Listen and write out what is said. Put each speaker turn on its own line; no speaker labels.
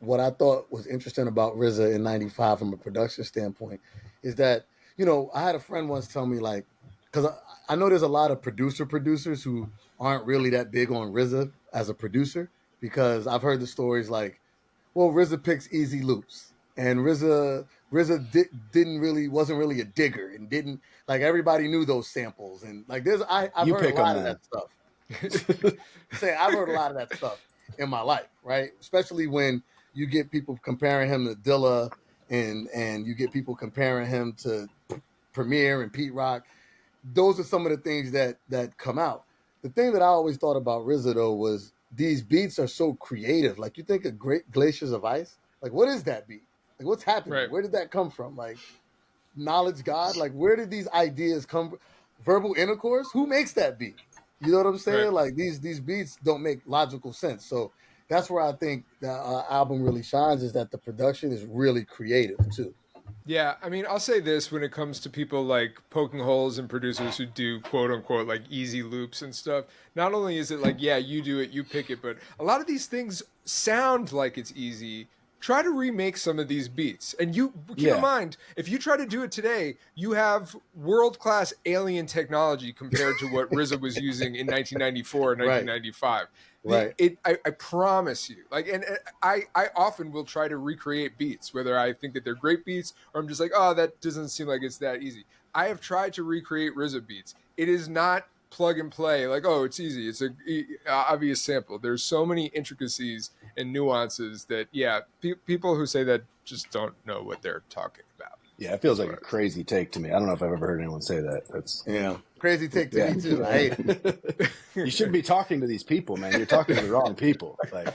what I thought was interesting about RZA in '95 from a production standpoint is that, I had a friend once tell me, like, because I know there's a lot of producers who aren't really that big on RZA as a producer, because I've heard the stories like, well, RZA picks easy loops, and RZA wasn't really a digger, and didn't, like, everybody knew those samples, and like I've
You
heard a
pick them,
lot of
man.
that stuff. I've heard a lot of that stuff in my life, right? Especially when you get people comparing him to Dilla, and you get people comparing him to Premier and Pete Rock. Those are some of the things that come out. The thing that I always thought about RZA though was these beats are so creative. Like, you think of Great Glaciers of Ice. Like, what is that beat? Like, what's happening?
Right.
Where did that come from? Like, Knowledge God. Like, where did these ideas come from? Verbal Intercourse. Who makes that beat? You know what I'm saying?
Right.
Like, these beats don't make logical sense. So that's where I think the album really shines, is that the production is really creative too.
Yeah, I mean, I'll say this when it comes to people like poking holes in producers who do quote unquote like easy loops and stuff. Not only is it like, yeah, you do it, you pick it, but a lot of these things sound like it's easy. Try to remake some of these beats. And you keep in mind, if you try to do it today, you have world-class alien technology compared to what RZA was using in 1994 and 1995.
Right.
I promise you, like, and I often will try to recreate beats, whether I think that they're great beats or I'm just like, oh, that doesn't seem like it's that easy. I have tried to recreate RZA beats. It is not plug and play, like, oh, it's easy. It's a obvious sample. There's so many intricacies and nuances that, yeah, people who say that just don't know what they're talking about.
Yeah, it feels like a crazy take to me. I don't know if I've ever heard anyone say that. That's
crazy take to me too. I hate it.
You shouldn't be talking to these people, man. You're talking to the wrong people. Like,